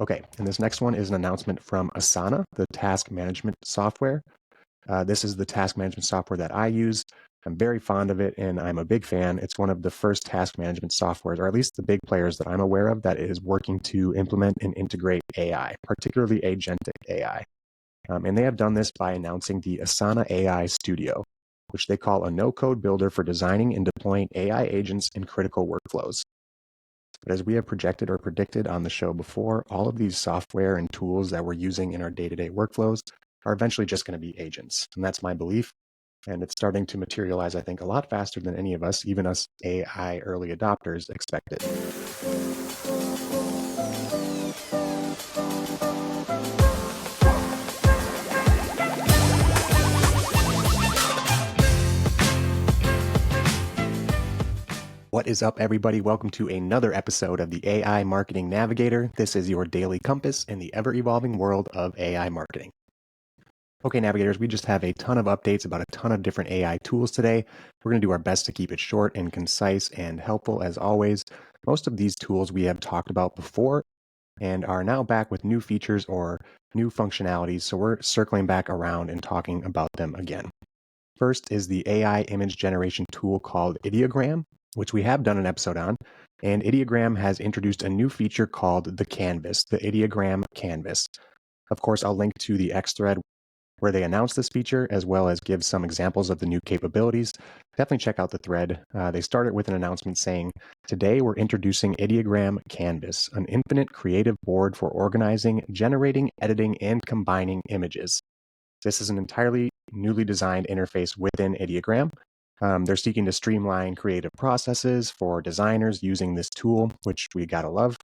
Okay, and this next one is an announcement from Asana, the task management software. This is the task management software that I use. I'm very fond of it and I'm a big fan. It's one of the first task management softwares, or at least the big players that I'm aware of, that is working to implement and integrate AI, particularly agentic AI. And they have done this by announcing the Asana AI Studio, which they call a no-code builder for designing and deploying AI agents in critical workflows. But as we have projected or predicted on the show before, all of these software and tools that we're using in our day-to-day workflows are eventually just going to be agents. And that's my belief. And it's starting to materialize, I think, a lot faster than any of us, even us AI early adopters, expected. What is up, everybody? Welcome to another episode of the AI Marketing Navigator. This is your daily compass in the ever-evolving world of AI marketing. Okay, navigators, we just have a ton of updates about a ton of different AI tools today. We're going to do our best to keep it short and concise and helpful as always. Most of these tools we have talked about before and are now back with new features or new functionalities, so we're circling back around and talking about them again. First is the AI image generation tool called Ideogram, which we have done an episode on, and Ideogram has introduced a new feature called the Canvas, the Ideogram Canvas. Of course, I'll link to the X thread where they announce this feature, as well as give some examples of the new capabilities. Definitely check out the thread. They started with an announcement saying, "Today we're introducing Ideogram Canvas, an infinite creative board for organizing, generating, editing, and combining images." This is an entirely newly designed interface within Ideogram. They're seeking to streamline creative processes for designers using this tool, which we gotta love.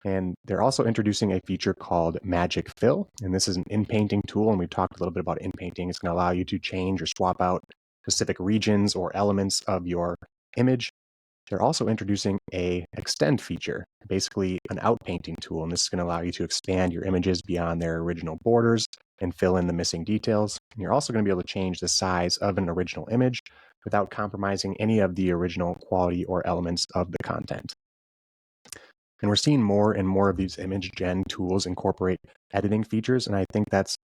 And they're also introducing a feature called Magic Fill. And this is an Inpainting tool. And we talked a little bit about Inpainting. It's going to allow you to change or swap out specific regions or elements of your image. They're also introducing a Extend feature, basically an outpainting tool. And this is going to allow you to expand your images beyond their original borders and fill in the missing details. And you're also going to be able to change the size of an original image without compromising any of the original quality or elements of the content. And we're seeing more and more of these image gen tools incorporate editing features. And I think that's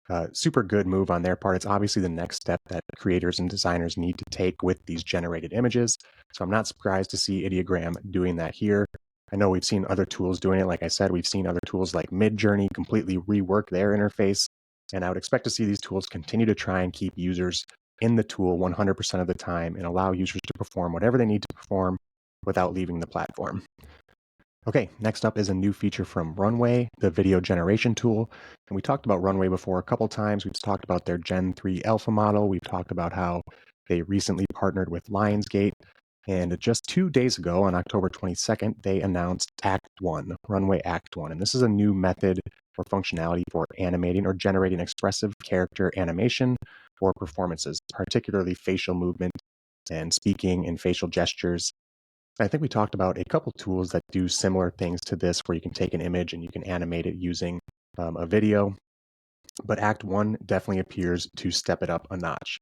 a super good move on their part. It's obviously the next step that creators and designers need to take with these generated images. So I'm not surprised to see Ideogram doing that here. I know we've seen other tools doing it. Like I said, we've seen other tools like Midjourney completely rework their interface. And I would expect to see these tools continue to try and keep users in the tool 100% of the time and allow users to perform whatever they need to perform without leaving the platform. Okay, next up is a new feature from Runway, the video generation tool. And we talked about Runway before a couple times. We've talked about their Gen 3 alpha model. We've talked about how they recently partnered with Lionsgate. And just 2 days ago, on October 22nd, they announced Act 1, Runway Act 1. And this is a new method or functionality for animating or generating expressive character animation for performances, particularly facial movement and speaking and facial gestures. I think we talked about a couple tools that do similar things to this, where you can take an image and you can animate it using a video. But Act 1 definitely appears to step it up a notch.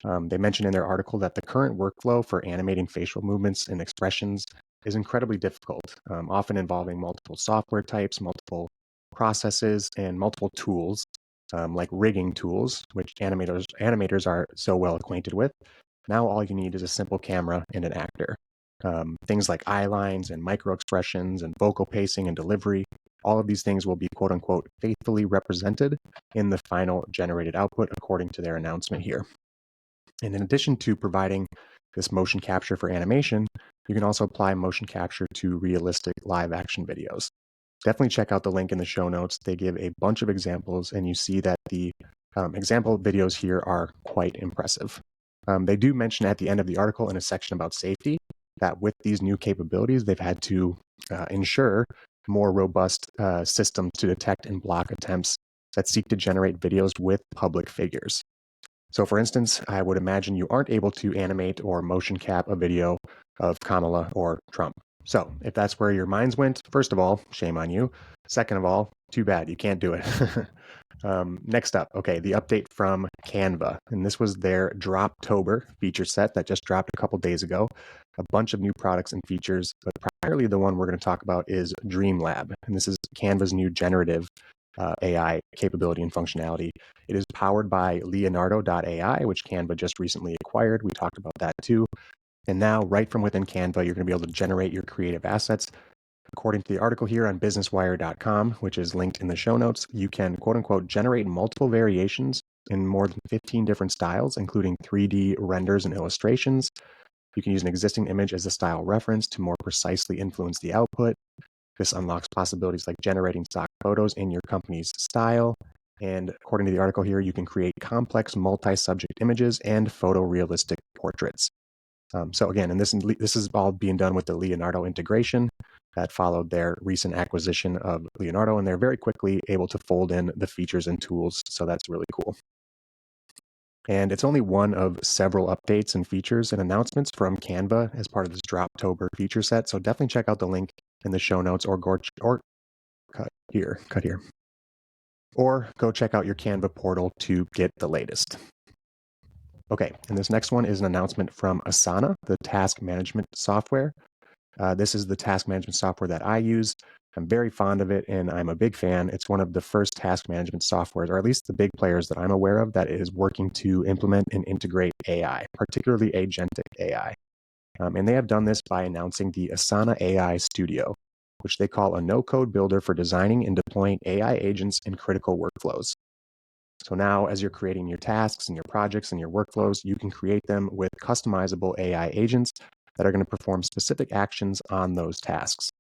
They mentioned in their article that the current workflow for animating facial movements and expressions is incredibly difficult, often involving multiple software types, multiple processes, and multiple tools, like rigging tools, which animators are so well acquainted with. Now all you need is a simple camera and an actor. Things like eye lines and micro expressions and vocal pacing and delivery, all of these things will be quote unquote faithfully represented in the final generated output according to their announcement here. And in addition to providing this motion capture for animation, you can also apply motion capture to realistic live action videos. Definitely check out the link in the show notes. They give a bunch of examples and you see that the example videos here are quite impressive. They do mention at the end of the article in a section about safety that with these new capabilities, they've had to ensure more robust systems to detect and block attempts that seek to generate videos with public figures. So for instance, I would imagine you aren't able to animate or motion cap a video of Kamala or Trump. So if that's where your minds went, first of all, shame on you. Second of all, too bad, you can't do it. Next up, okay, the update from Canva. And this was their Droptober feature set that just dropped a couple days ago. A bunch of new products and features, but primarily the one we're going to talk about is DreamLab. And this is Canva's new generative AI capability and functionality. It is powered by Leonardo.ai, which Canva just recently acquired. We talked about that too. And now, right from within Canva, you're going to be able to generate your creative assets. According to the article here on businesswire.com, which is linked in the show notes, you can quote unquote generate multiple variations in more than 15 different styles, including 3D renders and illustrations. You can use an existing image as a style reference to more precisely influence the output. This unlocks possibilities like generating stock photos in your company's style. And according to the article here, you can create complex multi-subject images and photorealistic portraits. So again, and this is all being done with the Leonardo integration that followed their recent acquisition of Leonardo, and they're very quickly able to fold in the features and tools. So that's really cool. And it's only one of several updates and features and announcements from Canva as part of this Droptober feature set. So definitely check out the link in the show notes or cut here, or go check out your Canva portal to get the latest. Okay, and this next one is an announcement from Asana, the task management software. This is the task management software that I use. I'm very fond of it, and I'm a big fan. It's one of the first task management softwares, or at least the big players that I'm aware of, that is working to implement and integrate AI, particularly agentic AI. And they have done this by announcing the Asana AI Studio, which they call a no-code builder for designing and deploying AI agents in critical workflows. So now, as you're creating your tasks and your projects and your workflows, you can create them with customizable AI agents that are going to perform specific actions on those tasks.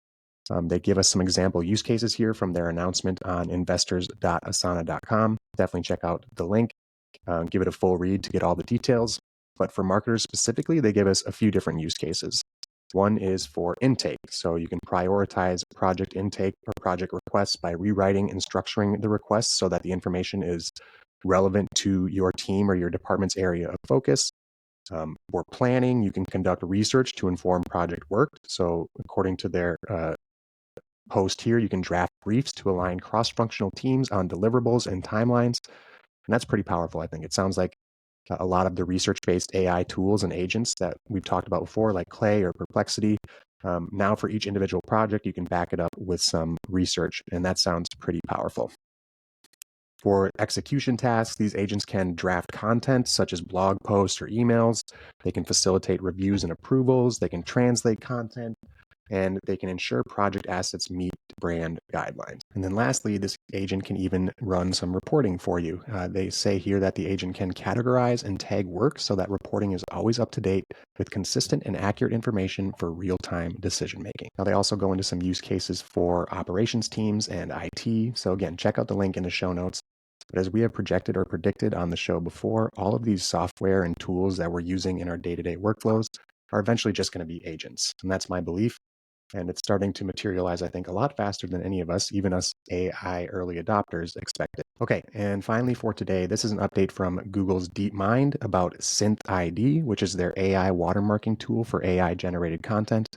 They give us some example use cases here from their announcement on investors.asana.com. Definitely check out the link, give it a full read to get all the details. But for marketers specifically, they give us a few different use cases. One is for intake. So you can prioritize project intake or project requests by rewriting and structuring the requests so that the information is relevant to your team or your department's area of focus. For planning, you can conduct research to inform project work. So according to their post here, you can draft briefs to align cross-functional teams on deliverables and timelines. And that's pretty powerful, I think. It sounds like a lot of the research-based AI tools and agents that we've talked about before, like Clay or Perplexity. Now for each individual project, you can back it up with some research, and that sounds pretty powerful. For execution tasks, these agents can draft content such as blog posts or emails. They can facilitate reviews and approvals. They can translate content, and they can ensure project assets meet brand guidelines. And then lastly, this agent can even run some reporting for you. They say here that the agent can categorize and tag work so that reporting is always up to date with consistent and accurate information for real-time decision making. Now, they also go into some use cases for operations teams and IT. So again, check out the link in the show notes. But as we have projected or predicted on the show before, all of these software and tools that we're using in our day-to-day workflows are eventually just going to be agents. And that's my belief. And it's starting to materialize, I think, a lot faster than any of us, even us AI early adopters, expected. Okay, and finally for today, this is an update from Google's DeepMind about SynthID, which is their AI watermarking tool for AI-generated content.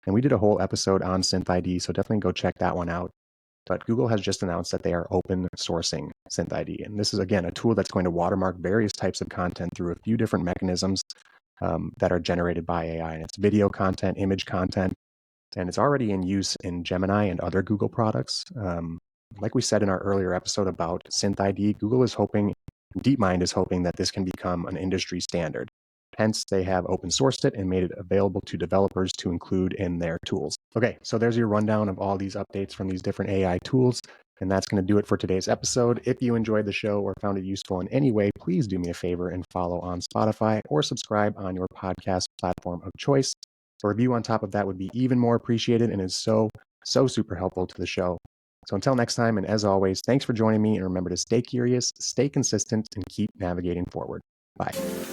And we did a whole episode on SynthID, so definitely go check that one out. But Google has just announced that they are open sourcing SynthID. And this is, again, a tool that's going to watermark various types of content through a few different mechanisms that are generated by AI. And it's video content, image content, and it's already in use in Gemini and other Google products. Like we said in our earlier episode about SynthID, DeepMind is hoping that this can become an industry standard. Hence, they have open sourced it and made it available to developers to include in their tools. Okay, so there's your rundown of all these updates from these different AI tools. And that's going to do it for today's episode. If you enjoyed the show or found it useful in any way, please do me a favor and follow on Spotify or subscribe on your podcast platform of choice. A review on top of that would be even more appreciated and is so super helpful to the show. So until next time, and as always, thanks for joining me, and remember to stay curious, stay consistent, and keep navigating forward. Bye.